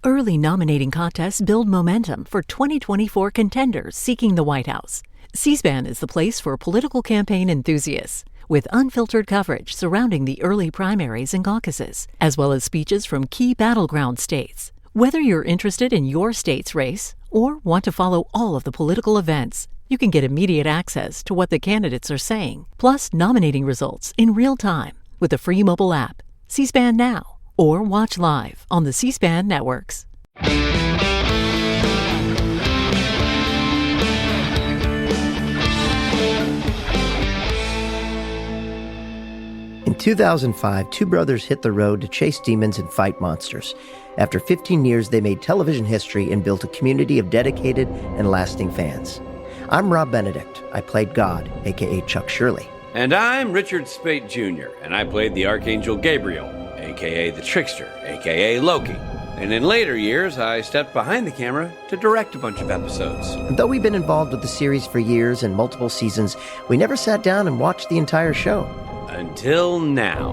Early nominating contests build momentum for 2024 contenders seeking the White House. C-SPAN is the place for political campaign enthusiasts, with unfiltered coverage surrounding the early primaries and caucuses, as well as speeches from key battleground states. Whether you're interested in your state's race or want to follow all of the political events, you can get immediate access to what the candidates are saying, plus nominating results in real time with the free mobile app, C-SPAN Now, or watch live on the C-SPAN networks. In 2005, two brothers hit the road to chase demons and fight monsters. After 15 years, they made television history and built a community of dedicated and lasting fans. I'm Rob Benedict. I played God, a.k.a. Chuck Shirley. And I'm Richard Spate Jr., and I played the Archangel Gabriel, a.k.a. the Trickster, a.k.a. Loki. And in later years, I stepped behind the camera to direct a bunch of episodes. And though we've been involved with the series for years and multiple seasons, we never sat down and watched the entire show. Until now.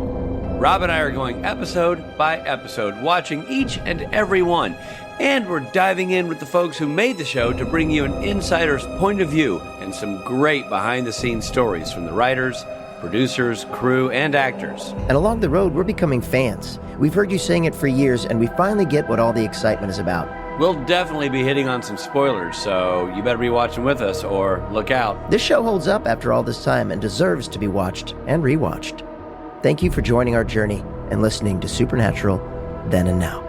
Rob and I are going episode by episode, watching each and every one. And we're diving in with the folks who made the show to bring you an insider's point of view and some great behind-the-scenes stories from the writers, producers, crew, and actors. And along the road, we're becoming fans. We've heard you saying it for years, and we finally get what all the excitement is about. We'll definitely be hitting on some spoilers, so you better be watching with us or look out. This show holds up after all this time and deserves to be watched and rewatched. Thank you for joining our journey and listening to Supernatural Then and Now.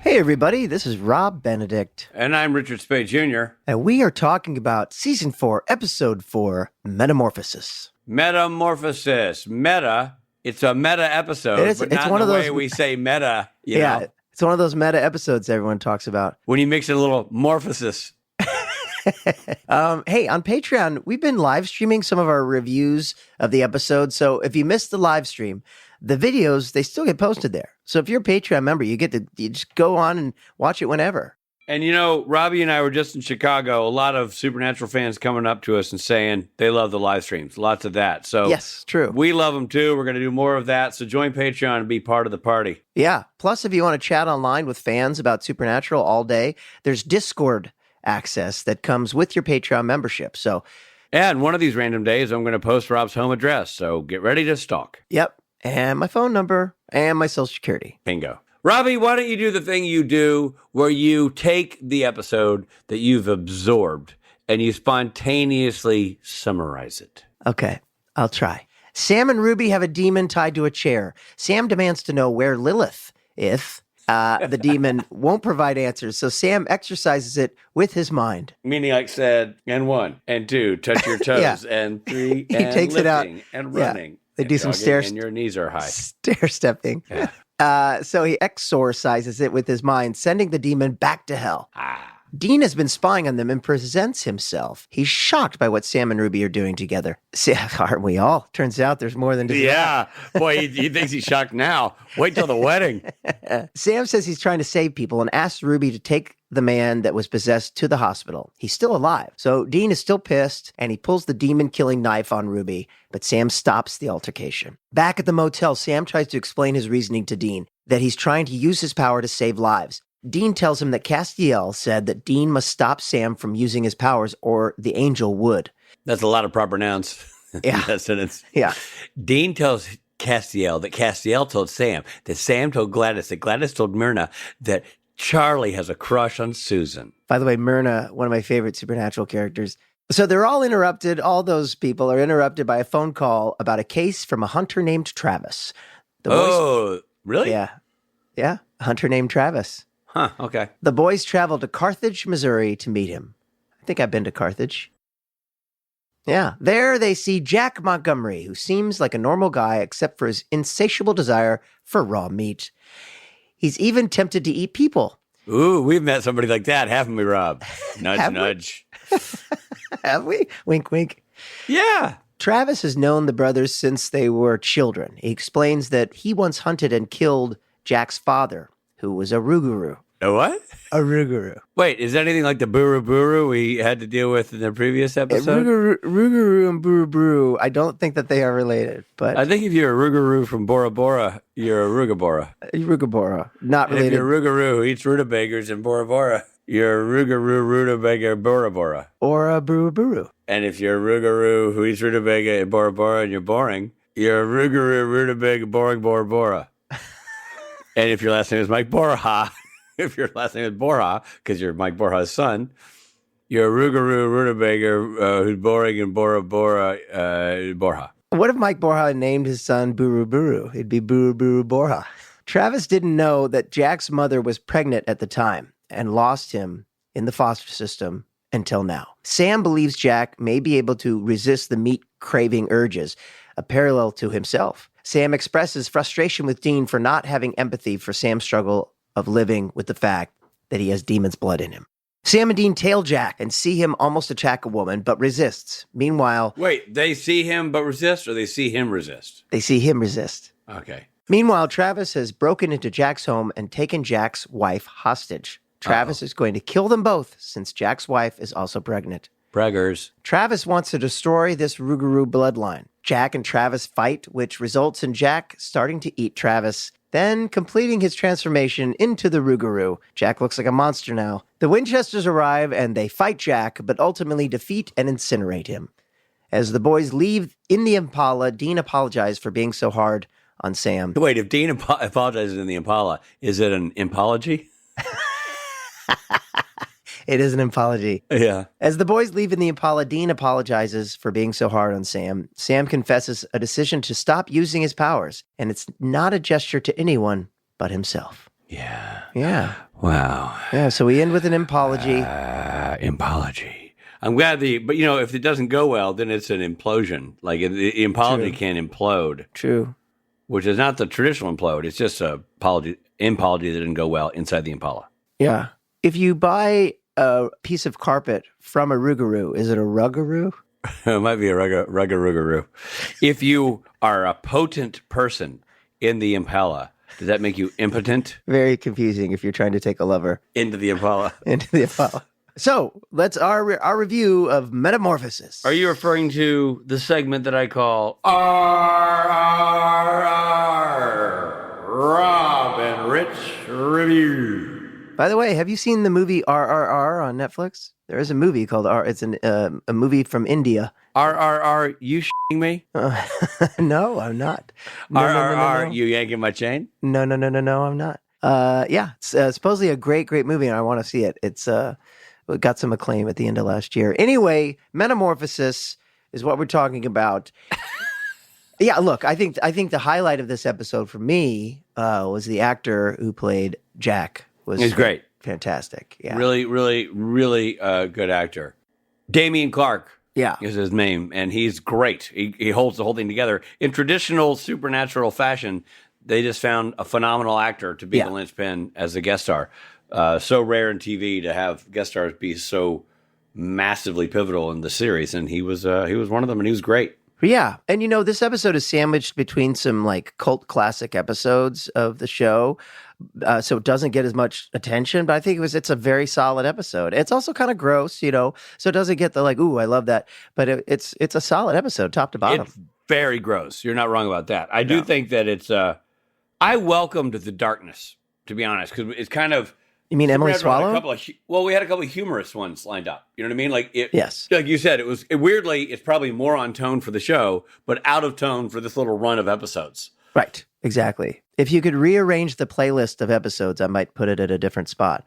Hey everybody, this is Rob Benedict. And I'm Richard Spade Jr. And we are talking about Season 4, Episode 4, Metamorphosis. Metamorphosis. Meta. It's a meta episode, but not one in of the those way we say meta, you know? It's one of those meta episodes everyone talks about. When you mix in a little morphosis. Hey, on Patreon, we've been live streaming some of our reviews of the episode. So if you missed the live stream, the videos, they still get posted there. So if you're a Patreon member, you just go on and watch it whenever. And you know, Robbie and I were just in Chicago. A lot of Supernatural fans coming up to us and saying they love the live streams. Lots of that. So yes, true. We love them too. We're going to do more of that. So join Patreon and be part of the party. Yeah. Plus, if you want to chat online with fans about Supernatural all day, there's Discord access that comes with your Patreon membership. So, and one of these random days, I'm going to post Rob's home address. So get ready to stalk. Yep. And my phone number and my social security. Bingo. Robbie, why don't you do the thing you do where you take the episode that you've absorbed and you spontaneously summarize it? Okay, I'll try. Sam and Ruby have a demon tied to a chair. Sam demands to know where Lilith is. The demon won't provide answers, so Sam exercises it with his mind. Meaning, like said, and 1, and 2, touch your toes, Yeah. and 3, He and takes it out. and running. Yeah. They and do some jogging, and your knees are high. Stair-stepping. Yeah. So he exorcises it with his mind, sending the demon back to hell. Ah. Dean has been spying on them and presents himself. He's shocked by what Sam and Ruby are doing together. Aren't we all? Turns out there's more than just Yeah. Boy, he thinks he's shocked now. Wait till the wedding. Sam says he's trying to save people and asks Ruby to take the man that was possessed to the hospital. He's still alive. So Dean is still pissed, and he pulls the demon-killing knife on Ruby, but Sam stops the altercation. Back at the motel, Sam tries to explain his reasoning to Dean, that he's trying to use his power to save lives. Dean tells him that Castiel said that Dean must stop Sam from using his powers or the angel would. That's a lot of proper nouns. Yeah. In that sentence. Yeah. Dean tells Castiel that Castiel told Sam, that Sam told Gladys, that Gladys told Myrna that Charlie has a crush on Susan. By the way, Myrna, one of my favorite Supernatural characters. So they're all interrupted. All those people are interrupted by a phone call about a case from a hunter named Travis. Really? Yeah. Yeah. A hunter named Travis. Huh, okay. The boys travel to Carthage, Missouri to meet him. I think I've been to Carthage. Yeah. There they see Jack Montgomery, who seems like a normal guy except for his insatiable desire for raw meat. He's even tempted to eat people. Ooh, we've met somebody like that, haven't we, Rob? Nudge, Have nudge. Have we? Wink, wink. Yeah. Travis has known the brothers since they were children. He explains that he once hunted and killed Jack's father, who was a Rugarus. A what? A Rugaroo. Wait, is that anything like the Buru Buru we had to deal with in the previous episode? Rugaroo and Buru Buru, I don't think that they are related, but I think if you're a Rugaroo from Bora Bora, you're a Rugabora. Rugabora, not And related. if you're a Rugaroo who eats rutabagas in Bora Bora, you're a Rugaroo rutabaga Bora Bora. Or a Buru Buru. And if you're a Rugaroo who eats rutabaga in Bora Bora and you're boring, you're a Rugaroo rutabaga boring Bora Bora. And if your last name is Mike Borja, if your last name is Borja, because you're Mike Borja's son, you're a Rugaroo rutabaga who's boring in Bora Bora Borja. What if Mike Borja named his son Buru Buru? It'd be Buru Buru Borja. Travis didn't know that Jack's mother was pregnant at the time and lost him in the foster system until now. Sam believes Jack may be able to resist the meat-craving urges, a parallel to himself. Sam expresses frustration with Dean for not having empathy for Sam's struggle of living with the fact that he has demon's blood in him. Sam and Dean tail Jack and see him almost attack a woman, but resists. Meanwhile... Wait, they see him but resist, or they see him resist? They see him resist. Okay. Meanwhile, Travis has broken into Jack's home and taken Jack's wife hostage. Travis is going to kill them both since Jack's wife is also pregnant. Braggers. Travis wants to destroy this Rugaroo bloodline. Jack and Travis fight, which results in Jack starting to eat Travis, then completing his transformation into the Rugaroo. Jack looks like a monster now. The Winchesters arrive and they fight Jack, but ultimately defeat and incinerate him. As the boys leave in the Impala, Dean apologizes for being so hard on Sam. Wait, if Dean apologizes in the Impala, is it an impology? It is an apology. Yeah. As the boys leave in the Impala, Dean apologizes for being so hard on Sam. Sam confesses a decision to stop using his powers, and it's not a gesture to anyone but himself. Yeah. Yeah. Wow. Yeah, so we end with an impology. Impology. I'm glad but if it doesn't go well, then it's an implosion. Like the impology can implode. True. Which is not the traditional implode. It's just a impology that didn't go well inside the Impala. Yeah. If you buy a piece of carpet from a Rugaroo, is it a Rugaroo? It might be a Rugaroo. If you are a potent person in the Impala, does that make you impotent? Very confusing if you're trying to take a lover. Into the Impala. Into the Impala. So, let's our review of Metamorphosis. Are you referring to the segment that I call RRR, Rob and Rich Review? By the way, have you seen the movie RRR on Netflix? There is a movie called R. It's a movie from India. RRR, you shitting me? No, I'm not. RRR, you yanking my chain? No, I'm not. Yeah, it's supposedly a great movie, and I want to see it. It's it got some acclaim at the end of last year. Anyway, Metamorphosis is what we're talking about. Yeah, look, I think the highlight of this episode for me was the actor who played Jack. He's great. Fantastic. Yeah. Really good actor. Dameon Clarke. Yeah. Is his name, and he's great. He holds the whole thing together. In traditional supernatural fashion, they just found a phenomenal actor to be the linchpin as a guest star. So rare in TV to have guest stars be so massively pivotal in the series, and he was one of them, and he was great. Yeah, and this episode is sandwiched between some like cult classic episodes of the show, so it doesn't get as much attention. But I think it's a very solid episode. It's also kind of gross, so it doesn't get the like, ooh, I love that. But it's a solid episode, top to bottom. It's very gross. You're not wrong about that. I do think that it's. I welcomed the darkness, to be honest, because it's kind of. You mean Emily Swallow? We had a couple of humorous ones lined up. You know what I mean? Yes. Like you said, weirdly, it's probably more on tone for the show, but out of tone for this little run of episodes. Right. Exactly. If you could rearrange the playlist of episodes, I might put it at a different spot.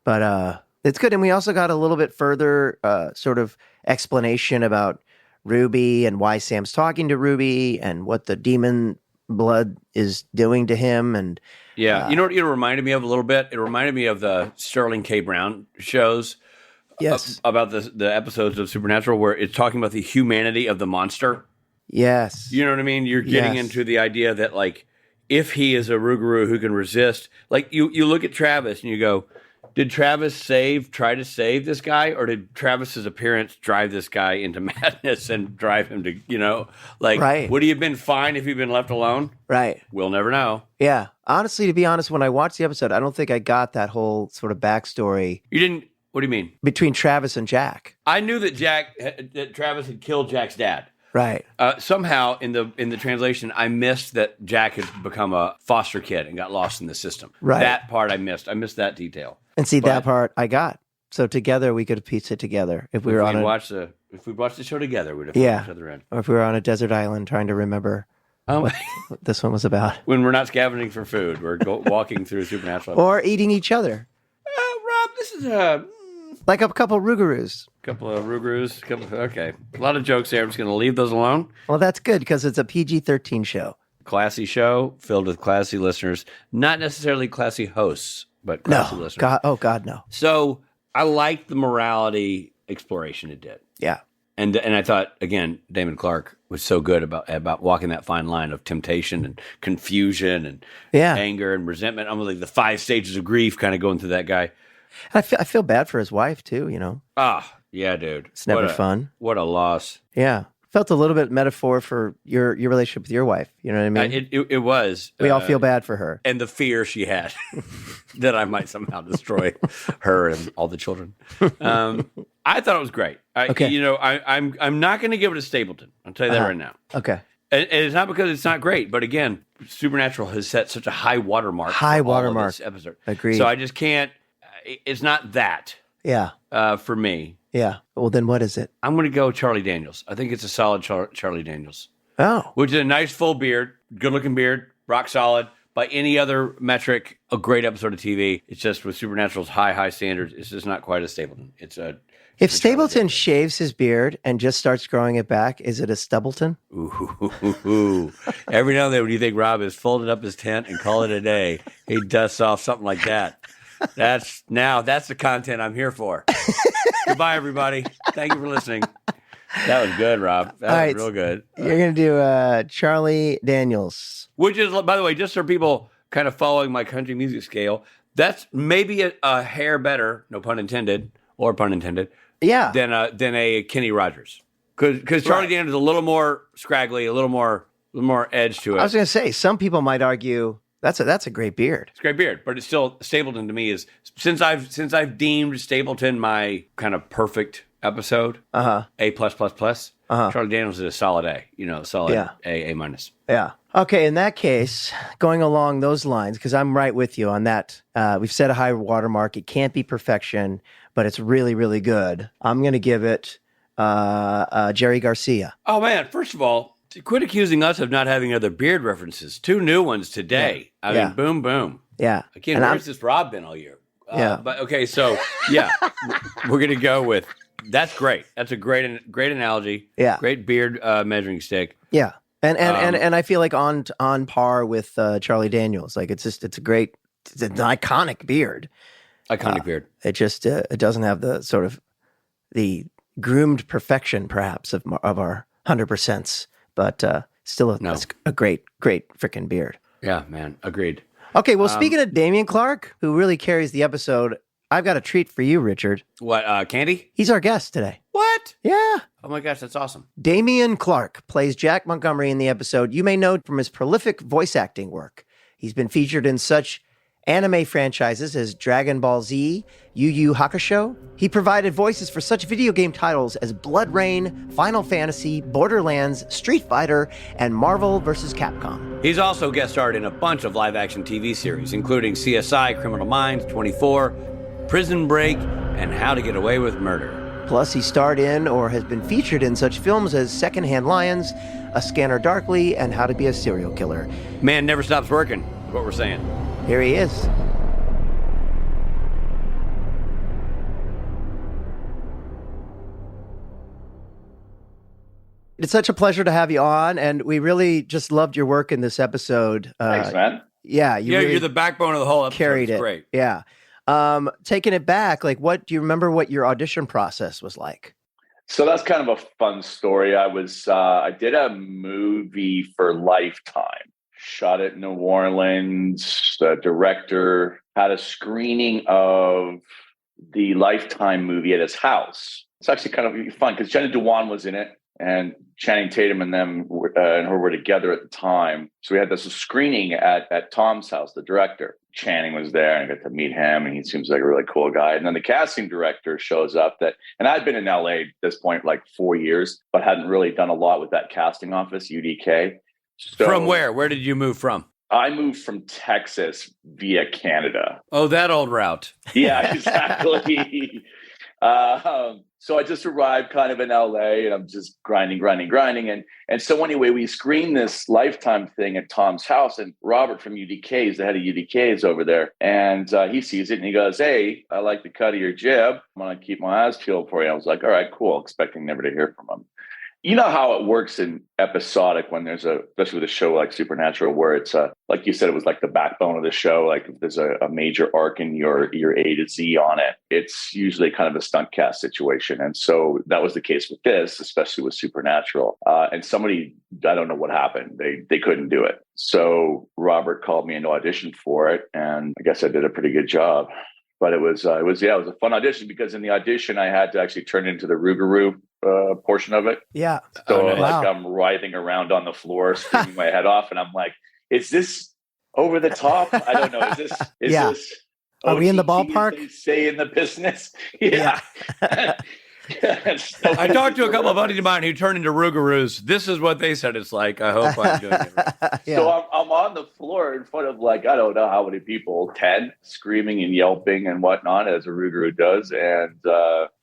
But it's good. And we also got a little bit further sort of explanation about Ruby and why Sam's talking to Ruby and what the demon blood is doing to him. And yeah, you know what it reminded me of a little bit? It reminded me of the Sterling K. Brown shows. Yes. About the episodes of Supernatural where it's talking about the humanity of the monster. Yes. You know what I mean? You're getting into the idea that, like, if he is a Rugaroo who can resist, like, you look at Travis and you go, Did Travis try to save this guy, or did Travis's appearance drive this guy into madness and drive him to, Right. would he have been fine if he'd been left alone? Right. We'll never know. Yeah. Honestly, to be honest, when I watched the episode, I don't think I got that whole sort of backstory. You didn't, what do you mean? Between Travis and Jack. I knew that Travis had killed Jack's dad. Right. Somehow in the translation, I missed that Jack had become a foster kid and got lost in the system. Right. That part I missed. I missed that detail. And see, that part I got. So together we could piece it together. If we watched the show together, we'd have filled each other in. Or if we were on a desert island trying to remember what this one was about. When we're not scavenging for food, we're walking through supernatural. Or eating each other. Rob, this is like a couple Rugarus. Okay. A lot of jokes there. I'm just going to leave those alone. Well, that's good because it's a PG-13 show. Classy show filled with classy listeners. Not necessarily classy hosts, but classy listeners. God, no. So I liked the morality exploration it did. Yeah. And I thought, again, Dameon Clarke was so good about walking that fine line of temptation and confusion and anger and resentment. I'm like the 5 stages of grief kind of going through that guy. I feel bad for his wife, too, Yeah, dude. It's never fun. What a loss. Yeah. Felt a little bit metaphor for your relationship with your wife. You know what I mean? It was. We all feel bad for her. And the fear she had that I might somehow destroy her and all the children. I thought it was great. Okay. I'm not going to give it a Stapleton. I'll tell you that right now. Okay. And it's not because it's not great, but again, Supernatural has set such a high watermark. This episode. Agreed. So I just can't. It's not that. Yeah. For me. Yeah. Well, then what is it? I'm going to go Charlie Daniels. I think it's a solid Charlie Daniels. Oh. Which is a nice full beard, good looking beard, rock solid. By any other metric, a great episode of TV. It's just with Supernatural's high standards, it's just not quite a Stapleton. If Stapleton shaves his beard and just starts growing it back, is it a Stubbleton? Ooh. Every now and then when you think Rob has folded up his tent and call it a day, he dusts off something like that. That's the content I'm here for. Goodbye, everybody. Thank you for listening. That was good, Rob. That was real good. You're going to do Charlie Daniels. Which is, by the way, just for people kind of following my country music scale, that's maybe a hair better, no pun intended, or pun intended, than a Kenny Rogers. Because Charlie Daniels is a little more scraggly, a little more edge to it. I was going to say, some people might argue that's a great beard. It's a great beard, but it's still Stapleton to me is since I've deemed Stapleton my kind of perfect episode, A+++. Charlie Daniels is a solid A, solid A minus. Yeah. Okay, in that case, going along those lines, because I'm right with you on that. We've set a high watermark. It can't be perfection, but it's really, really good. I'm going to give it Jerry Garcia. Oh man! First of all, quit accusing us of not having other beard references. 2 new ones today. Yeah. I mean, boom, boom. Yeah. Again, where's this Rob been all year? But okay, so we're gonna go with that's great. That's a great analogy. Yeah. Great beard measuring stick. Yeah. And I feel like on par with Charlie Daniels. Like it's an iconic beard. Iconic beard. It just it doesn't have the sort of the groomed perfection perhaps of our 100%, but still a great freaking beard. Yeah, man. Agreed. Okay, well, speaking of Dameon Clarke, who really carries the episode, I've got a treat for you, Richard. What, Candy? He's our guest today. What? Yeah. Oh my gosh, that's awesome. Dameon Clarke plays Jack Montgomery in the episode. You may know from his prolific voice acting work. He's been featured in such anime franchises as Dragon Ball Z, Yu Yu Hakusho. He provided voices for such video game titles as Blood Rain, Final Fantasy, Borderlands, Street Fighter, and Marvel vs. Capcom. He's also guest starred in a bunch of live-action TV series, including CSI, Criminal Minds, 24, Prison Break, and How to Get Away with Murder. Plus, he starred in or has been featured in such films as Secondhand Lions, A Scanner Darkly, and How to Be a Serial Killer. Man never stops working, is what we're saying. Here he is. It's such a pleasure to have you on, and we really just loved your work in this episode. Thanks, man. Yeah, you're the backbone of the whole episode. Carried it's it. Great. Yeah. Taking it back, like, do you remember what your audition process was like? So that's kind of a fun story. I did a movie for Lifetime, shot it in New Orleans. The director had a screening of the Lifetime movie at his house. It's actually kind of fun because Jenna Dewan was in it, and Channing Tatum and them and her were together at the time. So we had this screening at Tom's house, the director. Channing was there, and I got to meet him, and he seems like a really cool guy. And then the casting director shows up and I'd been in LA at this point like 4 years, but hadn't really done a lot with that casting office, UDK. So, from where? Where did you move from? I moved from Texas via Canada. Oh, that old route. Yeah, exactly. So I just arrived kind of in LA, and I'm just grinding. And so anyway, we screened this Lifetime thing at Tom's house, and Robert from UDK, is the head of UDK, is over there. And he sees it and he goes, "Hey, I like the cut of your jib. I'm going to keep my eyes peeled for you." I was like, "All right, cool," expecting never to hear from him. You know how it works in episodic when there's especially with a show like Supernatural, where it's like you said, it was like the backbone of the show. Like if there's a major arc in your A to Z on it, it's usually kind of a stunt cast situation. And so that was the case with this, especially with Supernatural. And somebody, I don't know what happened. They couldn't do it. So Robert called me into audition for it. And I guess I did a pretty good job. But it was a fun audition because in the audition, I had to actually turn into the Rugarus portion of it. Yeah. So like I'm writhing around on the floor, screaming my head off. And I'm like, is this over the top? I don't know. Is this Are we in the OTT, ballpark? as they say in the business. Yeah. I talked to a couple of buddies of mine who turned into Rugarus. This is what they said it's like. I hope I'm doing it right. Yeah. So I'm on the floor in front of like, I don't know how many people, 10, screaming and yelping and whatnot, as a Rugaru does. And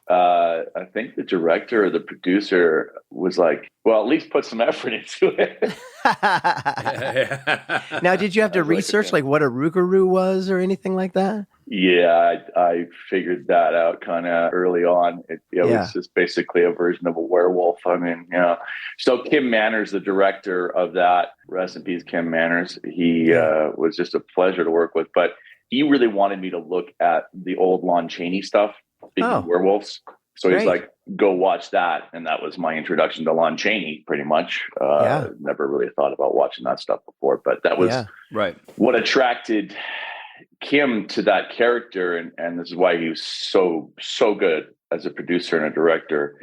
I think the director or the producer was like, well, at least put some effort into it. Now, did you have to research like what a Rugaru was or anything like that? Yeah, I figured that out kind of early on. It was just basically a version of a werewolf. I mean, So Kim Manners, the director of that, rest in peace, Kim Manners. He was just a pleasure to work with. But he really wanted me to look at the old Lon Chaney stuff, speaking of werewolves. So he's like, go watch that. And that was my introduction to Lon Chaney, pretty much. Never really thought about watching that stuff before. But that was what attracted Kim to that character, and this is why he was so good as a producer and a director,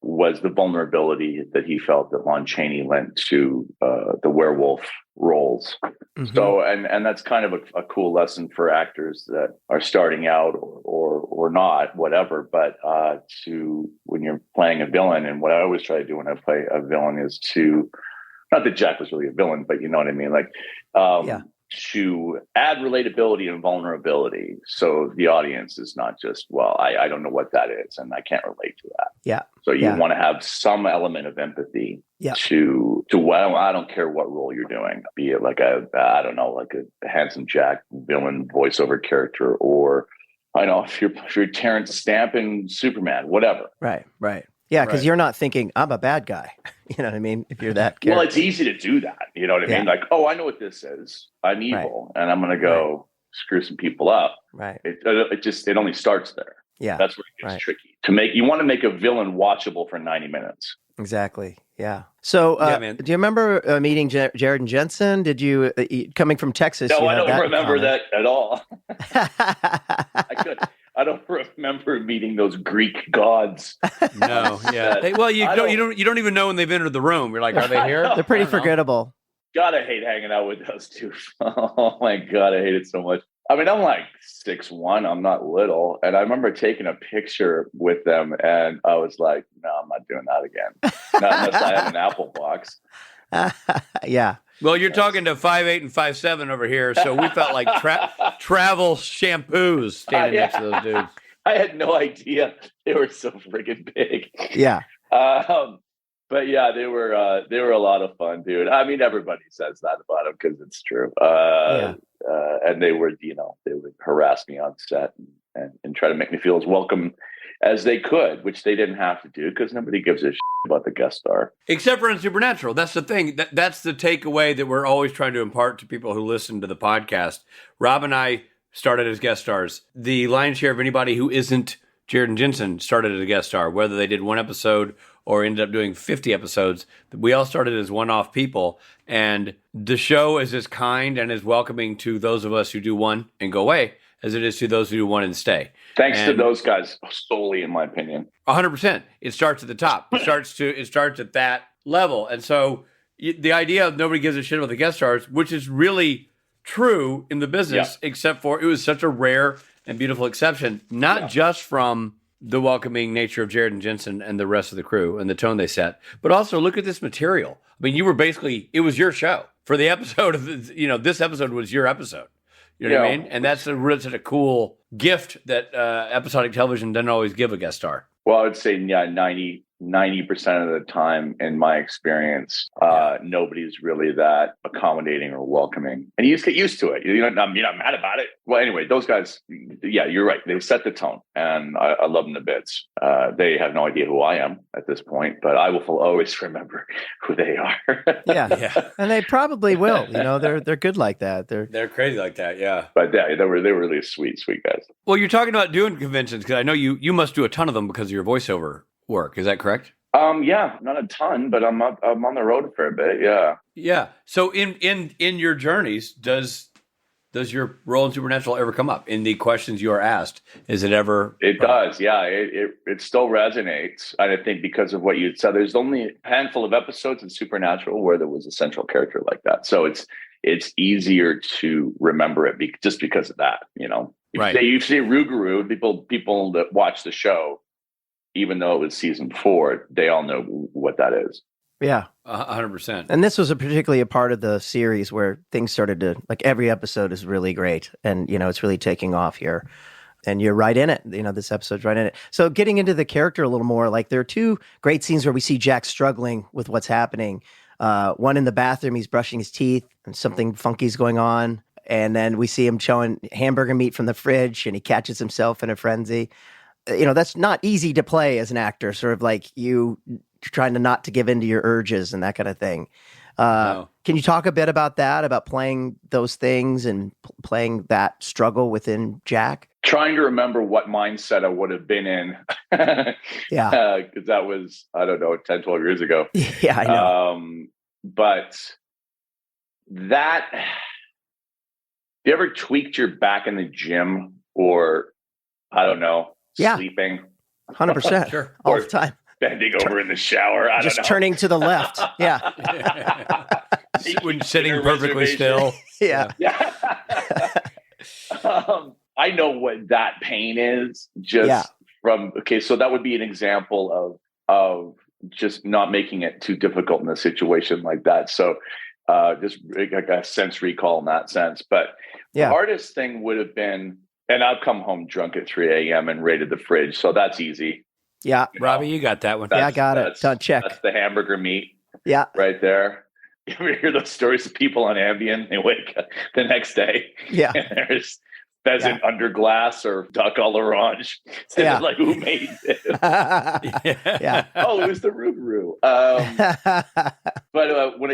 was the vulnerability that he felt that Lon Chaney lent to the werewolf roles. Mm-hmm. So, and that's kind of a cool lesson for actors that are starting out or not, whatever. But to when you're playing a villain, and what I always try to do when I play a villain is to, not that Jack was really a villain, but you know what I mean, like. To add relatability and vulnerability, so the audience is not just, well, I don't know what that is and I can't relate to that. Yeah. So you want to have some element of empathy to well, I don't care what role you're doing, be it like a handsome Jack villain voiceover character, or I know if you're Terrence Stamp in Superman, whatever. Right. Yeah, because you're not thinking, I'm a bad guy. You know what I mean? If you're that character. Well, it's easy to do that. You know what I mean? Like, oh, I know what this is. I'm evil, and I'm going to go screw some people up. Right. It only starts there. Yeah. That's where it gets tricky. You want to make a villain watchable for 90 minutes. Exactly. Yeah. So, do you remember meeting Jared and Jensen? Did you, coming from Texas? No, I don't remember that at all. I don't remember meeting those Greek gods. No, yeah. You don't even know when they've entered the room. You're like, are they here? They're pretty forgettable. God, I hate hanging out with those two. Oh my God, I hate it so much. I mean, I'm like 6'1", I'm not little. And I remember taking a picture with them and I was like, no, I'm not doing that again. Not unless I have an Apple box. Yeah. Well, you're talking to 5'8" and 5'7" over here, so we felt like travel shampoos standing next to those dudes. I had no idea they were so friggin' big. Yeah. But yeah, they were a lot of fun, dude. I mean, everybody says that about them because it's true. And they would harass me on set and try to make me feel as welcome as they could, which they didn't have to do because nobody gives a shit about the guest star. Except for in Supernatural. That's the thing. That's the takeaway that we're always trying to impart to people who listen to the podcast. Rob and I started as guest stars. The lion's share of anybody who isn't Jared and Jensen started as a guest star, whether they did one episode or ended up doing 50 episodes. We all started as one-off people, and the show is as kind and as welcoming to those of us who do one and go away as it is to those who do one and stay. Thanks to those guys solely, in my opinion. 100%. It starts at the top. It starts at that level. And so the idea of nobody gives a shit about the guest stars, which is really true in the business, except for it was such a rare and beautiful exception, not just from the welcoming nature of Jared and Jensen and the rest of the crew and the tone they set, but also look at this material. I mean, you were basically, it was your show for the episode of, this episode was your episode. You know what I mean? And that's such a cool gift that episodic television doesn't always give a guest star. Well, I would say, 90% of the time, in my experience, nobody's really that accommodating or welcoming. And you just get used to it. You're not mad about it. Well, anyway, those guys, you're right. They set the tone, and I love them to bits. They have no idea who I am at this point, but I will always remember who they are. Yeah. And they probably will. They're good like that. They're crazy like that, yeah. But they were really sweet guys. Well, you're talking about doing conventions, because I know you must do a ton of them because of your voiceover work. Is that correct? Not a ton, but I'm on the road for a bit. Yeah. So in your journeys, does your role in Supernatural ever come up in the questions you are asked? Is it ever? It does. Yeah. It still resonates. And I think because of what you said, there's only a handful of episodes in Supernatural where there was a central character like that. So it's easier to remember it just because of that. Right. You say Rugarus, people that watch the show, even though it was season 4, they all know what that is. Yeah. 100%. And this was particularly a part of the series where things started to, every episode is really great. And, it's really taking off here. And you're right in it. This episode's right in it. So getting into the character a little more, there are 2 great scenes where we see Jack struggling with what's happening. One in the bathroom, he's brushing his teeth and something funky's going on. And then we see him chewing hamburger meat from the fridge and he catches himself in a frenzy. That's not easy to play as an actor, sort of you trying to not to give in to your urges and that kind of thing. No. Can you talk a bit about that, about playing those things and playing that struggle within Jack? Trying to remember what mindset I would have been in. Yeah. Because that was, 10, 12 years ago. Yeah, I know. But that, you ever tweaked your back in the gym or, sleeping? 100%. Sure. All the time. Bending over in the shower. Just turning to the left. Yeah. When sitting perfectly still. Yeah. I know what that pain is so that would be an example of just not making it too difficult in a situation like that. So just like a sense recall in that sense. But the hardest thing would have been, and I've come home drunk at 3 a.m. and raided the fridge. So that's easy. Yeah. Robbie, you got that one. I got it. Done. Check. That's the hamburger meat. Yeah. Right there. You ever hear those stories of people on Ambien? They wake up the next day. Yeah. And there's pheasant under glass or duck à l'orange. Yeah. Who made it? Yeah. Oh, it was the Rugarus. But when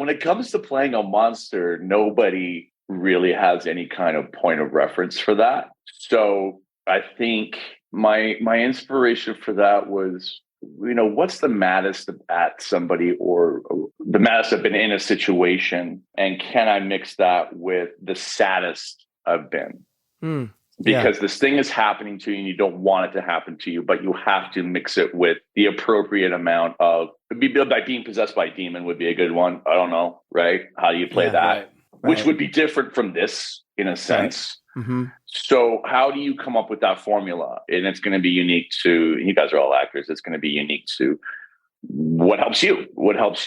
it comes to playing a monster, nobody really has any kind of point of reference for that. So I think my inspiration for that was, what's the maddest at somebody or the maddest I've been in a situation, and can I mix that with the saddest I've been? Because this thing is happening to you and you don't want it to happen to you, but you have to mix it with the appropriate amount of, being possessed by a demon would be a good one. I don't know, right? How do you play that? Right. Which would be different from this in a sense. Right. Mm-hmm. So how do you come up with that formula? And it's going to be unique to, you guys are all actors, it's going to be unique to what helps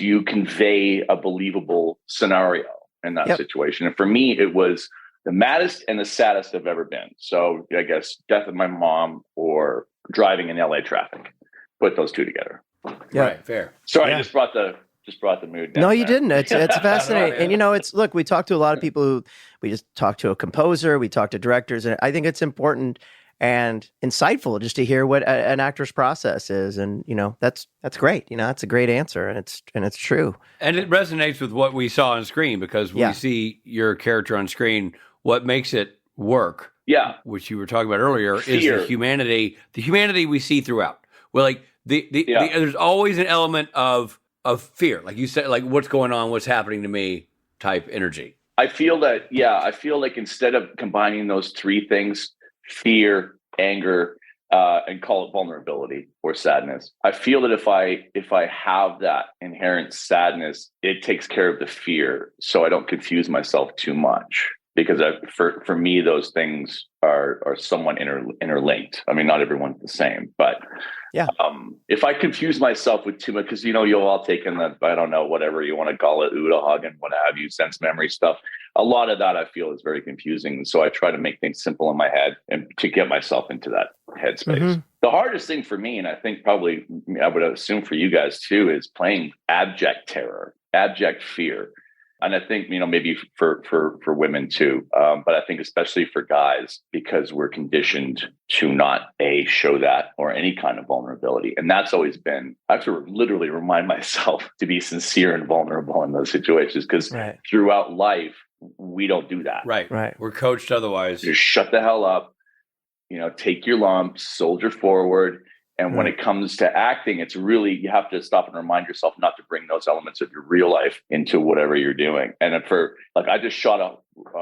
you convey a believable scenario in that situation. And for me, it was the maddest and the saddest I've ever been. So I guess death of my mom or driving in LA traffic. Put those 2 together. Yeah. Right, fair. Sorry, I just brought the mood down. No, you didn't. It's fascinating. And look, we talk to a lot of people who, we just talk to a composer, we talk to directors, and I think it's important and insightful just to hear what an actor's process is. And, that's great. That's a great answer, and it's true. And it resonates with what we saw on screen, because when we see your character on screen, what makes it work, which you were talking about earlier, fear. Is the humanity we see throughout. Well, there's always an element of fear, like you said, like what's going on, what's happening to me type energy. I feel like instead of combining those three things, fear, anger, and call it vulnerability or sadness, I feel that if I have that inherent sadness, it takes care of the fear, so I don't confuse myself too much. Because for me, those things are somewhat interlinked. I mean, not everyone's the same, but yeah. If I confuse myself with too much, because you'll all take in the, I don't know, whatever you want to call it, OODA hug and what have you, sense memory stuff. A lot of that I feel is very confusing. So I try to make things simple in my head and to get myself into that headspace. Mm-hmm. The hardest thing for me, and I think probably I would assume for you guys too, is playing abject terror, abject fear. And I think, maybe for women too, but I think especially for guys, because we're conditioned to not show that or any kind of vulnerability. And that's always been, I have to literally remind myself to be sincere and vulnerable in those situations, because throughout life, we don't do that. Right. We're coached otherwise. Just shut the hell up, take your lumps, soldier forward. And when it comes to acting, it's really, you have to stop and remind yourself not to bring those elements of your real life into whatever you're doing. And I just shot a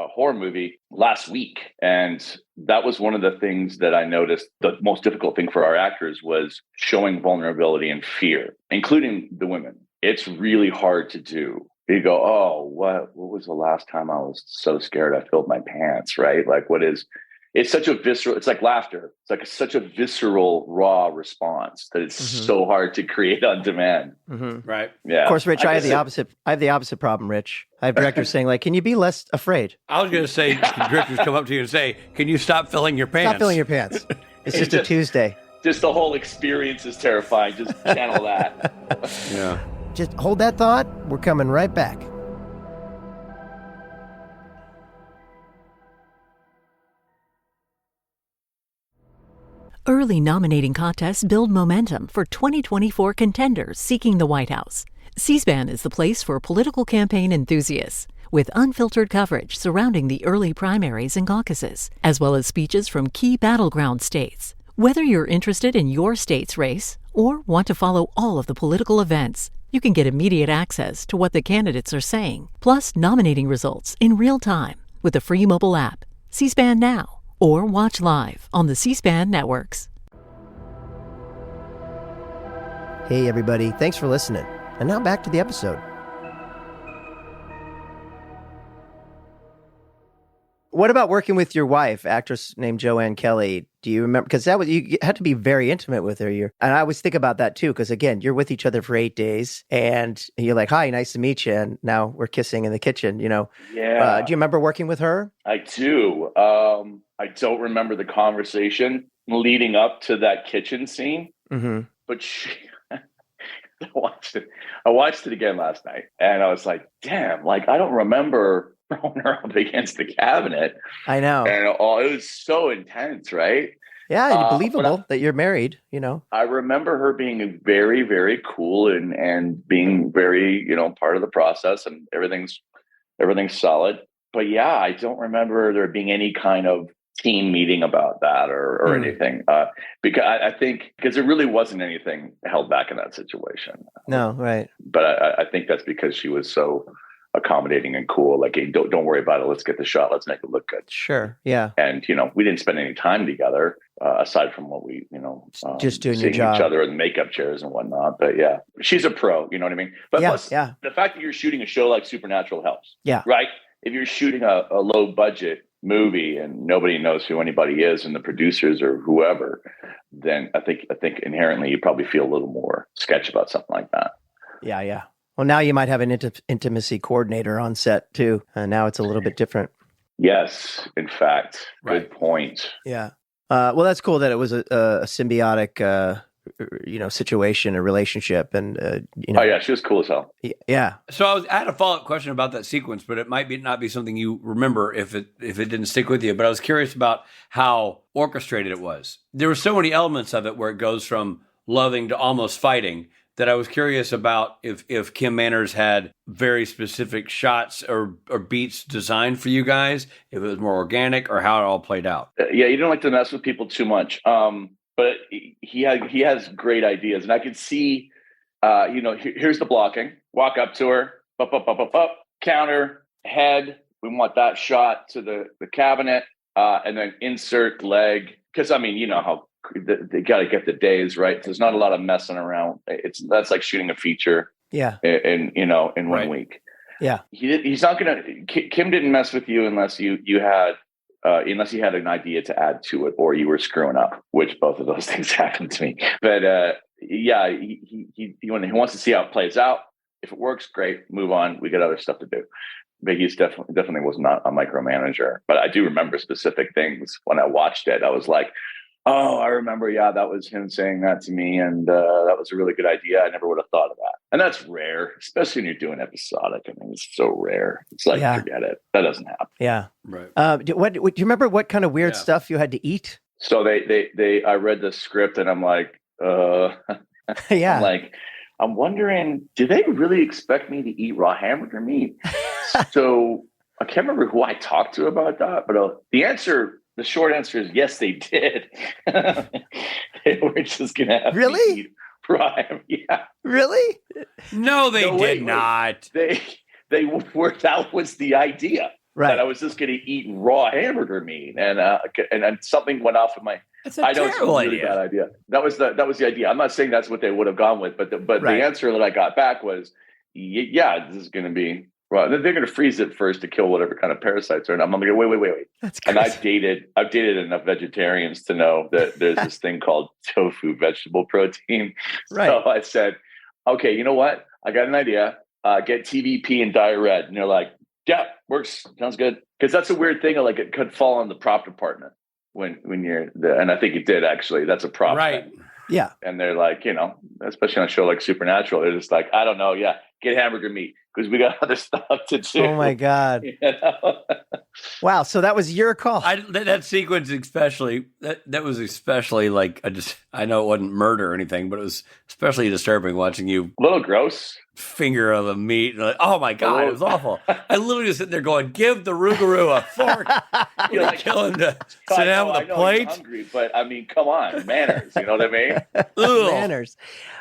horror movie last week. And that was one of the things that I noticed. The most difficult thing for our actors was showing vulnerability and fear, including the women. It's really hard to do. You go, oh, what was the last time I was so scared I filled my pants, right? Like, it's such a visceral, it's like laughter. It's like such a visceral, raw response that it's so hard to create on demand. Mm-hmm. Right. Yeah. Of course, Rich, I have the opposite problem, Rich. I have directors saying, like, can you be less afraid? I was going to say, directors come up to you and say, can you stop filling your pants? Stop filling your pants. It's just a Tuesday. Just the whole experience is terrifying. Just channel that. Yeah. Just hold that thought. We're coming right back. Early nominating contests build momentum for 2024 contenders seeking the White House. C-SPAN is the place for political campaign enthusiasts, with unfiltered coverage surrounding the early primaries and caucuses, as well as speeches from key battleground states. Whether you're interested in your state's race or want to follow all of the political events, you can get immediate access to what the candidates are saying, plus nominating results in real time with the free mobile app, C-SPAN Now, or watch live on the C-SPAN networks. Hey, everybody. Thanks for listening. And now back to the episode. What about working with your wife, actress named Joanne Kelly? Do you remember? Because you had to be very intimate with her. And I always think about that too, because again, you're with each other for 8 days, and you're like, "Hi, nice to meet you," and now we're kissing in the kitchen. Yeah. Do you remember working with her? I do. I don't remember the conversation leading up to that kitchen scene, but I watched it again last night, and I was like, "Damn!" Like, I don't remember throwing her up against the cabinet. I know. And it was so intense, right? Yeah, believable that you're married, I remember her being very, very cool and being very, part of the process, and everything's solid. But yeah, I don't remember there being any kind of team meeting about that or anything. Because I think there really wasn't anything held back in that situation. No, right. But I think that's because she was so accommodating and cool. Like, hey, don't worry about it. Let's get the shot. Let's make it look good. Sure. Yeah. And, we didn't spend any time together aside from what we, just doing seeing your job. each other in makeup chairs and whatnot. But yeah, she's a pro, you know what I mean? But plus, the fact that you're shooting a show like Supernatural helps. Yeah. Right. If you're shooting a low budget movie and nobody knows who anybody is and the producers or whoever, then I think inherently you probably feel a little more sketch about something like that. Yeah. Yeah. Well, now you might have an intimacy coordinator on set too. Now it's a little bit different. Yes, in fact. Good point. Yeah. Well, that's cool that it was a symbiotic, situation, a relationship, and Oh yeah, she was cool as hell. Yeah. So I had a follow-up question about that sequence, but it might not be something you remember if it didn't stick with you. But I was curious about how orchestrated it was. There were so many elements of it where it goes from loving to almost fighting, that I was curious about if Kim Manners had very specific shots or beats designed for you guys, if it was more organic, or how it all played out. Yeah, you don't like to mess with people too much, but he has great ideas, and I could see, here's the blocking. Walk up to her, up, counter, head, We want that shot to the cabinet, and then insert leg. Because I mean, you know how they got to get the days right. There's not a lot of messing around. That's like shooting a feature. Yeah. In 1 week. Yeah. He's not gonna. Kim didn't mess with you unless you had an idea to add to it, or you were screwing up, which both of those things happened to me. But yeah, he wants to see how it plays out. If it works, great. Move on. We got other stuff to do. But he's definitely was not a micromanager. But I do remember specific things when I watched it. I was like, oh, I remember. Yeah, that was him saying that to me, and that was a really good idea. I never would have thought of that. And that's rare, especially when you're doing episodic. I mean, it's so rare. It's like, forget it. That doesn't happen. Yeah. Right. Do you remember what kind of weird stuff you had to eat? So I read the script and I'm like, yeah. I'm wondering, do they really expect me to eat raw hamburger meat? So I can't remember who I talked to about that, but the short answer is yes, they did. They were just going to have to eat raw hamburger. Yeah. Really? No, they did not. They were, that was the idea. Right. That I was just going to eat raw hamburger meat, and something went off in my. That's a terrible really idea. Bad idea. That was the idea. I'm not saying that's what they would have gone with, but the answer that I got back was, yeah, this is going to be. Well, they're going to freeze it first to kill whatever kind of parasites are. And I'm like, wait. That's crazy. And I've dated enough vegetarians to know that there's this thing called tofu vegetable protein. Right. So I said, okay, you know what? I got an idea. Get TVP and dye red. And they're like, yeah, works. Sounds good. Because that's a weird thing. Like it could fall on the prop department when you're there. And I think it did actually. That's a prop. Right. Thing. Yeah. And they're like, especially on a show like Supernatural, they're just like, I don't know. Yeah. Get hamburger meat because we got other stuff to do. Oh my God. Wow. So that was your call. That sequence especially, that was especially like, I know it wasn't murder or anything, but it was especially disturbing watching you. A little gross. Finger of the meat. Like, oh my God, it was awful. I literally was sitting there going, give the Rugarus a fork. You're like, kill him to sit down with a plate. I'm hungry, but I mean, come on, manners. You know what I mean? Manners.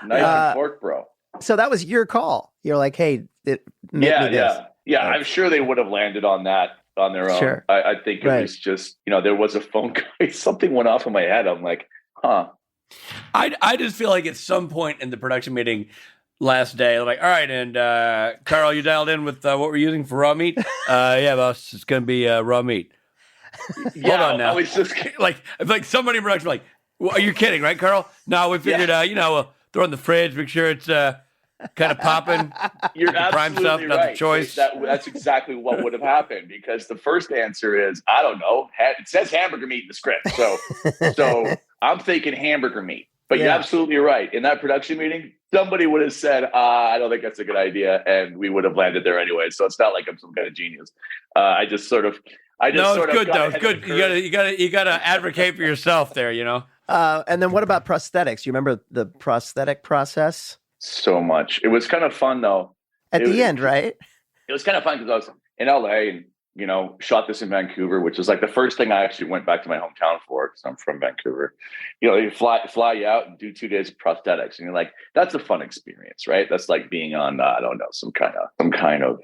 Knife and fork, bro. So that was your call. You're like, hey, make me this. Yeah. I'm sure they would have landed on that on their own. Sure. I think it was just, there was a phone call. Something went off in my head. I'm like, huh. I just feel like at some point in the production meeting last day, I'm like, all right, and Carl, you dialed in with what we're using for raw meat? Yeah, boss, it's going to be raw meat. Hold on now. I was just like somebody in production, like, well, are you kidding, right, Carl? No, we figured, we'll throw it in the fridge, make sure it's kind of popping. You're prime stuff, absolutely not right. the choice. That's exactly what would have happened, because the first answer is, I don't know. It says hamburger meat in the script. So I'm thinking hamburger meat. But you're absolutely right. In that production meeting, somebody would have said, I don't think that's a good idea. And we would have landed there anyway. So it's not like I'm some kind of genius. No, it's good though. It's good. You gotta advocate for yourself there, And then what about prosthetics? You remember the prosthetic process? So much. It was kind of fun though. At the end, right? It was kind of fun because I was in LA and shot this in Vancouver, which is like the first thing I actually went back to my hometown for, because I'm from Vancouver. They fly you out and do 2 days of prosthetics, and you're like, that's a fun experience, right? That's like being on I don't know, some kind of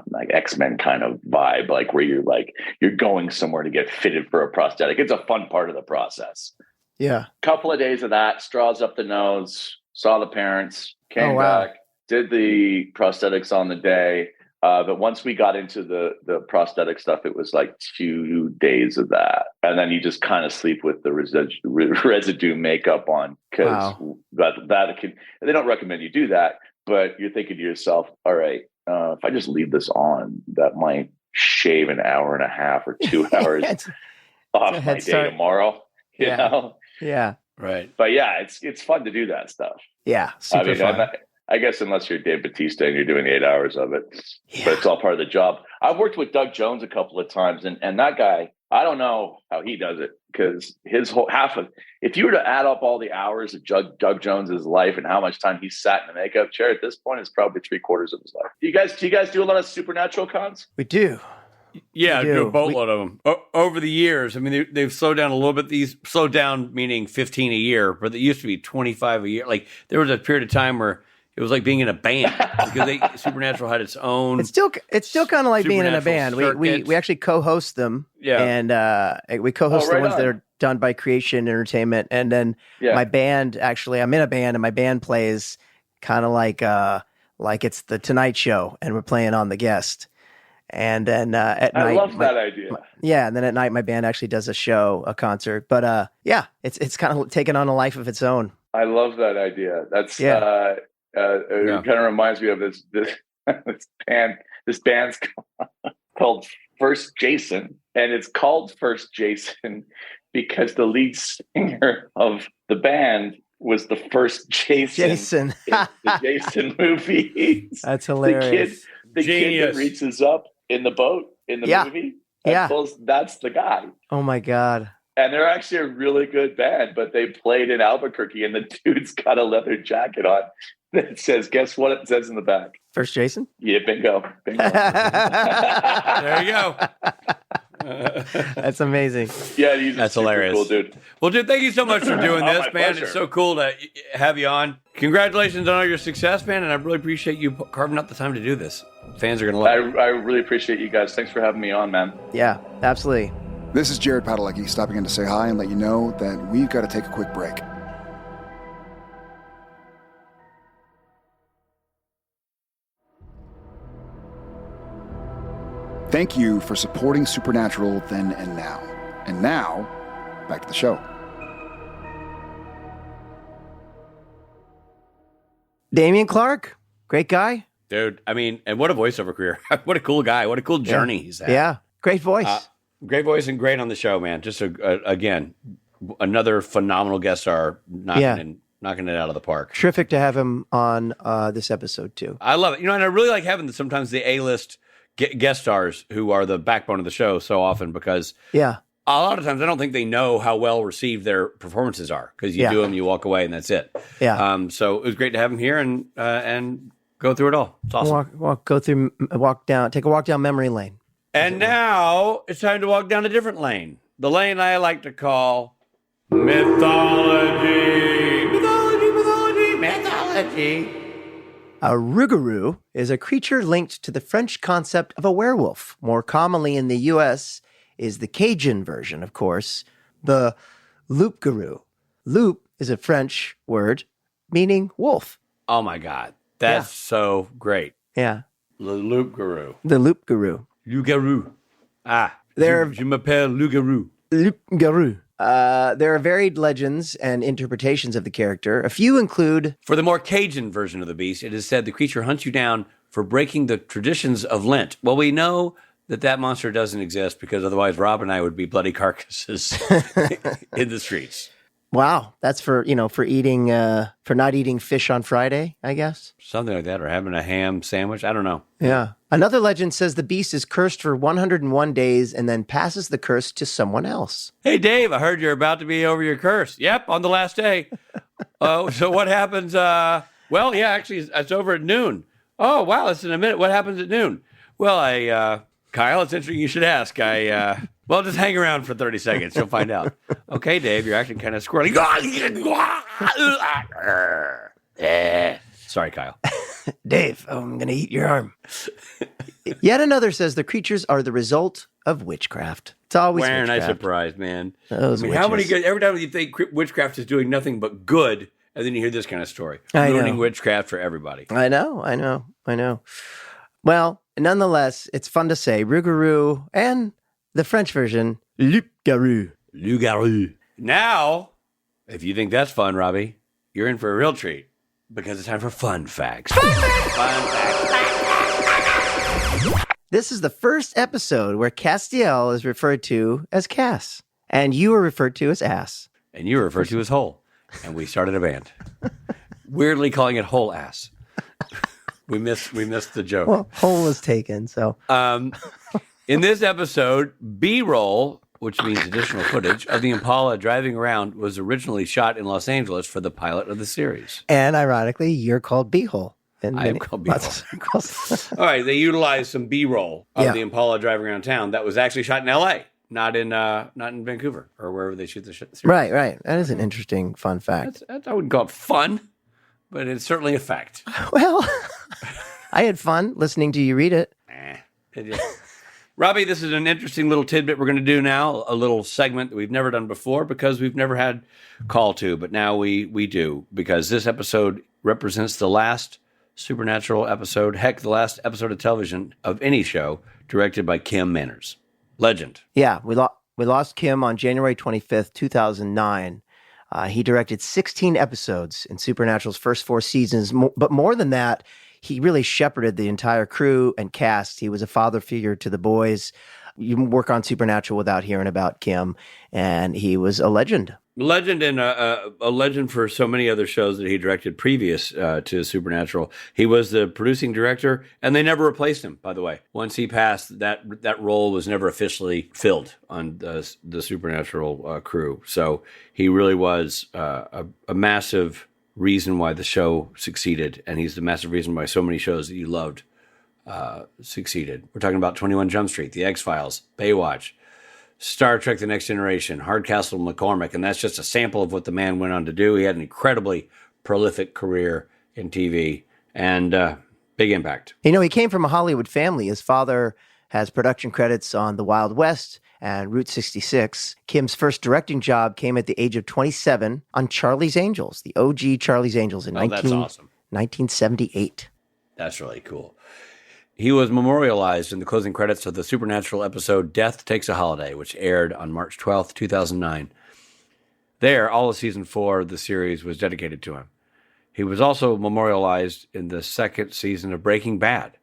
like X-Men kind of vibe, like where you're going somewhere to get fitted for a prosthetic. It's a fun part of the process. Yeah. Couple of days of that, straws up the nose, saw the parents, came back, did the prosthetics on the day. But once we got into the prosthetic stuff, it was like 2 days of that. And then you just kind of sleep with the residue makeup on, because they don't recommend you do that. But you're thinking to yourself, all right, if I just leave this on, that might shave an hour and a half or 2 hours off my day tomorrow. You know? Yeah. Right. But yeah, it's fun to do that stuff. Yeah. Super fun. I guess unless you're Dave Bautista and you're doing 8 hours of it, but it's all part of the job. I've worked with Doug Jones a couple of times, and that guy, I don't know how he does it, because his whole if you were to add up all the hours of Doug Jones's life and how much time he sat in the makeup chair at this point, it's probably 3/4 of his life. Do you guys do a lot of Supernatural cons? We do. Yeah, do a boatload of them. Over the years, I mean, they've slowed down a little bit. These slowed down meaning 15 a year, but it used to be 25 a year. Like there was a period of time where It was like being in a band because Supernatural had its own. It's still kind of like being in a band. We actually co-host them. Yeah. And we co-host the ones that are done by Creation Entertainment. And then my band, actually, I'm in a band and my band plays kind of like it's the Tonight Show and we're playing on the guest. And then at night, I love that idea. And then at night, my band actually does a concert. But it's kind of taken on a life of its own. I love that idea. That's it kind of reminds me of this band. This band's called First Jason, and it's called First Jason because the lead singer of the band was the first Jason in the Jason movies. That's hilarious. The kid that reaches up in the boat in the movie. That's the guy. Oh my God. And they're actually a really good band, but they played in Albuquerque and the dude's got a leather jacket on that says, guess what it says in the back? First Jason? Yeah, bingo. There you go. That's amazing. Yeah, he's That's super hilarious. cool dude. Well, dude, thank you so much for doing this, man. Pleasure. It's so cool to have you on. Congratulations on all your success, man, and I really appreciate you carving out the time to do this. Fans are going to love it. I really appreciate you guys. Thanks for having me on, man. Yeah, absolutely. This is Jared Padalecki stopping in to say hi and let you know that we've got to take a quick break. Thank you for supporting Supernatural then and now. And now, back to the show. Dameon Clarke, great guy. Dude, I mean, and what a voiceover career. What a cool guy. What a cool journey he's had. Yeah, great voice. Great voice and great on the show, man. Just, again, another phenomenal guest star knocking it out of the park. Terrific to have him on this episode, too. I love it. And I really like having sometimes the A-list guest stars who are the backbone of the show so often because a lot of times I don't think they know how well received their performances are because you do them, you walk away, and that's it. Yeah. So it was great to have him here and go through it all. It's awesome. Take a walk down memory lane. And now it's time to walk down a different lane. The lane I like to call mythology. Mythology. A Rugarus is a creature linked to the French concept of a werewolf. More commonly in the U.S. is the Cajun version, of course, the loup-garou. Loup is a French word meaning wolf. Oh, my God. That's so great. Yeah. The loup-garou. The loup-garou. Loup-garou. Je m'appelle loup-garou. Loup-garou. There are varied legends and interpretations of the character. A few include... For the more Cajun version of the beast, it is said the creature hunts you down for breaking the traditions of Lent. Well, we know that monster doesn't exist because otherwise Rob and I would be bloody carcasses in the streets. Wow. That's for eating, for not eating fish on Friday, I guess. Something like that, or having a ham sandwich. I don't know. Yeah. Another legend says the beast is cursed for 101 days and then passes the curse to someone else. Hey, Dave, I heard you're about to be over your curse. Yep, on the last day. Oh, so what happens? Actually, it's over at noon. Oh, wow, that's in a minute. What happens at noon? Well, Kyle, it's interesting you should ask. Just hang around for 30 seconds. You'll find out. Okay, Dave, you're acting kind of squirrely. Sorry, Kyle. Dave, I'm going to eat your arm. Yet another says the creatures are the result of witchcraft. It's always witchcraft. Aren't I surprised, man? Those how many good, every time you think witchcraft is doing nothing but good, and then you hear this kind of story. Ruining witchcraft for everybody. I know. Well, nonetheless, it's fun to say Rugarus and the French version, loup-garou. Loup-garou. Now, if you think that's fun, Robbie, you're in for a real treat. Because it's time for fun facts. Fun facts. This is the first episode where Castiel is referred to as Cass. And you are referred to as Ass. And you were referred to as Hole. And we started a band. Weirdly calling it Hole Ass. We missed the joke. Well, Hole was taken, so. In this episode, B-roll, which means additional footage, of the Impala driving around was originally shot in Los Angeles for the pilot of the series. And ironically, you're called B-hole. I am called B-roll. All right, they utilized some B-roll of the Impala driving around town that was actually shot in L.A., not in Vancouver or wherever they shoot the series. Right. That is an interesting fun fact. I wouldn't call it fun, but it's certainly a fact. Well, I had fun listening to you read it. Robbie, this is an interesting little tidbit we're going to do now, a little segment that we've never done before because we've never had call to, but now we do, because this episode represents the last Supernatural episode, heck, the last episode of television of any show directed by Kim Manners. Legend. Yeah, we lost Kim on January 25th, 2009. He directed 16 episodes in Supernatural's first 4 seasons, but more than that, he really shepherded the entire crew and cast. He was a father figure to the boys. You can work on Supernatural without hearing about Kim, and he was a legend. Legend, and a legend for so many other shows that he directed previous to Supernatural. He was the producing director, and they never replaced him, by the way. Once he passed, that role was never officially filled on the Supernatural crew. So he really was a massive reason why the show succeeded, and he's the massive reason why so many shows that you loved succeeded. We're talking about 21 Jump Street, The X-Files, Baywatch, Star Trek The Next Generation, Hardcastle McCormick, and that's just a sample of what the man went on to do. He had an incredibly prolific career in TV and big impact. You know, he came from a Hollywood family. His father has production credits on The Wild West and Route 66. Kim's first directing job came at the age of 27 on Charlie's Angels, the OG Charlie's Angels in that's awesome. 1978. That's really cool. He was memorialized in the closing credits of the Supernatural episode Death Takes a Holiday, which aired on March 12th, 2009. There, all of season 4 of the series was dedicated to him. He was also memorialized in the second season of Breaking Bad.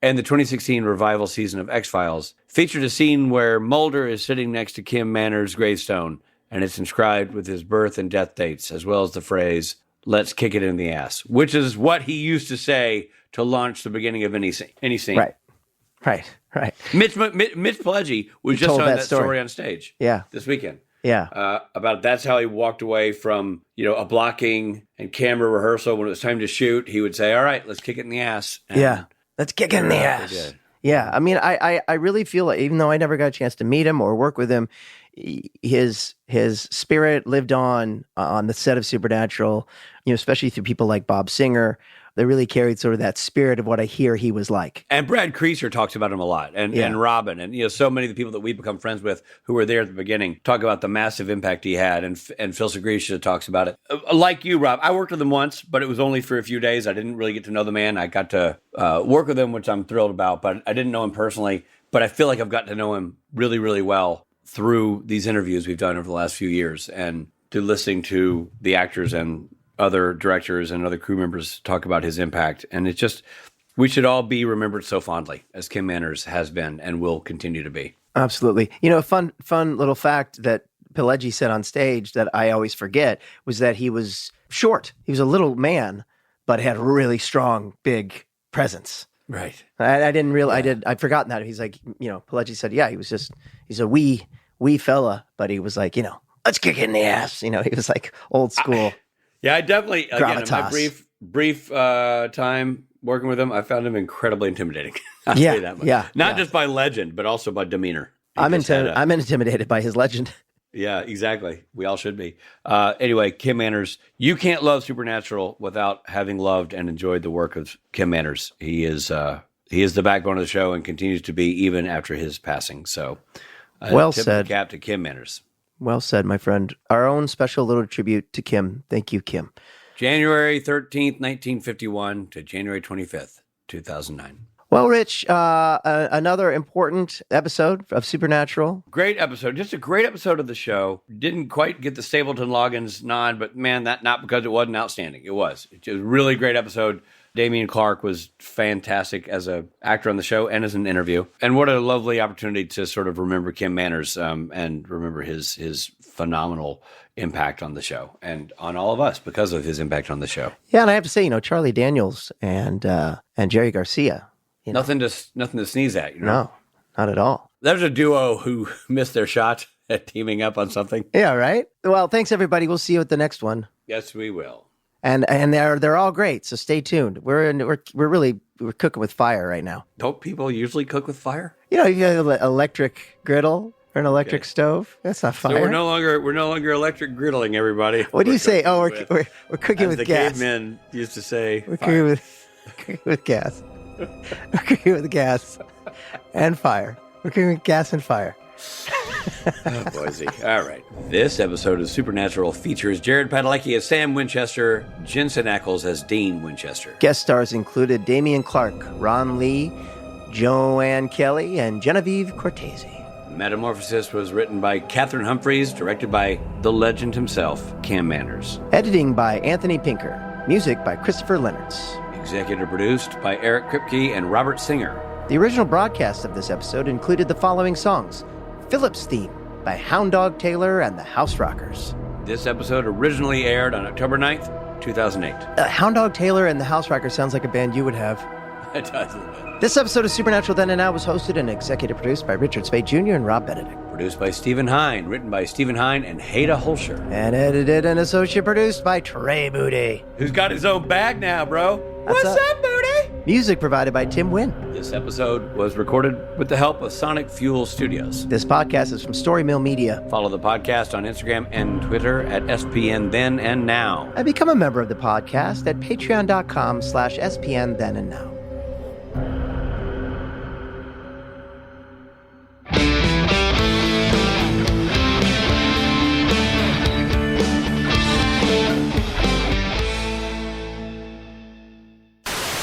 And the 2016 revival season of X-Files featured a scene where Mulder is sitting next to Kim Manners' gravestone, and it's inscribed with his birth and death dates, as well as the phrase, "Let's kick it in the ass," which is what he used to say to launch the beginning of any scene. Right. Mitch Pileggi was just telling that story on stage. Yeah. This weekend. Yeah. About that's how he walked away from, a blocking and camera rehearsal. When it was time to shoot, he would say, "All right, let's kick it in the ass." And yeah. Let's kick it in the ass. Yeah. I mean, I really feel like, even though I never got a chance to meet him or work with him, his spirit lived on the set of Supernatural, especially through people like Bob Singer. They really carried sort of that spirit of what I hear he was like. And Brad Creaser talks about him a lot, and Robin, and so many of the people that we've become friends with who were there at the beginning talk about the massive impact he had, and Phil Segrisha talks about it. Like you, Rob, I worked with him once, but it was only for a few days. I didn't really get to know the man. I got to work with him, which I'm thrilled about, but I didn't know him personally. But I feel like I've gotten to know him really, really well through these interviews we've done over the last few years, and through listening to the actors and other directors and other crew members talk about his impact. And it's just, we should all be remembered so fondly as Kim Manners has been and will continue to be. Absolutely. A fun little fact that Pileggi said on stage that I always forget was that he was short. He was a little man, but had a really strong, big presence. Right. I didn't realize, I'd forgotten that. He's like, Pileggi said, yeah, he's a wee fella, but he was like, let's kick it in the ass. He was like old school. I definitely, again, in my gravitas. brief time working with him, I found him incredibly intimidating. I'll say that much. Not just by legend, but also by demeanor. I'm intimidated by his legend. Yeah, exactly. We all should be. Anyway, Kim Manners, you can't love Supernatural without having loved and enjoyed the work of Kim Manners. He is the backbone of the show and continues to be even after his passing. So, well tip said. of the cap to Kim Manners. Well said, my friend. Our own special little tribute to Kim. Thank you, Kim. January 13th, 1951 to January 25th, 2009. Well, Rich, another important episode of Supernatural. Great episode. Just a great episode of the show. Didn't quite get the Stapleton Loggins nod, but man, that not because it wasn't outstanding. It was. It was a really great episode. Dameon Clarke was fantastic as an actor on the show and as an interview. And what a lovely opportunity to sort of remember Kim Manners and remember his phenomenal impact on the show and on all of us because of his impact on the show. Yeah, and I have to say, Charlie Daniels and Jerry Garcia. Nothing to sneeze at. No, not at all. There's a duo who missed their shot at teaming up on something. Yeah, right? Well, thanks, everybody. We'll see you at the next one. Yes, we will. And they're all great, so stay tuned. We're cooking with fire right now. Don't people usually cook with fire? You have an electric griddle Or an electric stove? That's not fire. So we're no longer electric griddling everybody. What do you say? Oh, we're cooking with the gas. cavemen used to say. We're cooking with gas. We're cooking with gas and fire. We're cooking with gas and fire. Oh, Boise. All right. This episode of Supernatural features Jared Padalecki as Sam Winchester, Jensen Ackles as Dean Winchester. Guest stars included Dameon Clarke, Ron Lee, Joanne Kelly, and Genevieve Cortese. Metamorphosis was written by Catherine Humphreys, directed by the legend himself, Cam Manners. Editing by Anthony Pinker. Music by Christopher Leonards. Executive produced by Eric Kripke and Robert Singer. The original broadcast of this episode included the following songs: Philip's Theme by Hound Dog Taylor and the House Rockers. This episode originally aired on October 9th, 2008. Hound Dog Taylor and the House Rockers sounds like a band you would have. It does a little bit. This episode of Supernatural Then and Now was hosted and executive produced by Richard Spade Jr. and Rob Benedict. Produced by Stephen Hine, written by Stephen Hine and Haida Holscher. And edited and associate produced by Trey Moody. Who's got his own bag now, bro? What's up, Moody? Music provided by Tim Wynn. This episode was recorded with the help of Sonic Fuel Studios. This podcast is from Story Mill Media. Follow the podcast on Instagram and Twitter at SPN Then and Now. And become a member of the podcast at patreon.com/SPN Then and Now.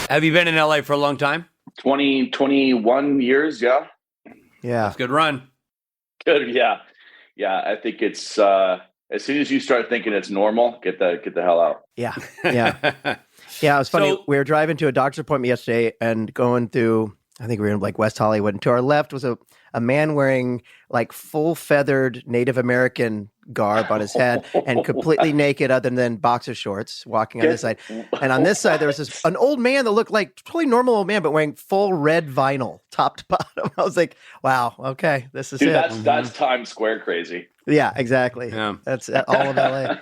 Have you been in LA for a long time? 21 years, yeah. Yeah. That's a good run. Good, yeah. Yeah, I think it's as soon as you start thinking it's normal, get the hell out. Yeah. Yeah. Yeah, it was funny. So- We were driving to a doctor's appointment yesterday and going through, I think we were in like West Hollywood, and to our left was a man wearing like full feathered Native American garb on his head and completely naked other than boxer shorts walking on this side. And on this side, there was an old man that looked like totally normal old man, but wearing full red vinyl top to bottom. I was like, wow, okay, this is Dude, it. that's Times Square crazy. Yeah, exactly. Yeah. That's all of LA.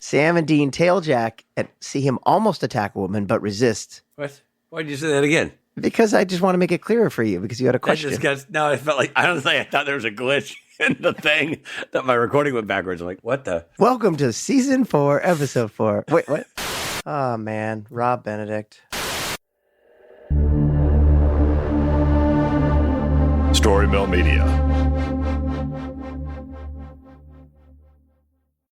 Sam and Dean tailjack and see him almost attack a woman, but resist. What? Why did you say that again? Because I just want to make it clearer for you, because you had a question. I felt like, I thought there was a glitch in the thing that my recording went backwards. I'm like, what the? Welcome to season 4, episode 4. Wait, what? Oh, man. Rob Benedict. Story Mill Media.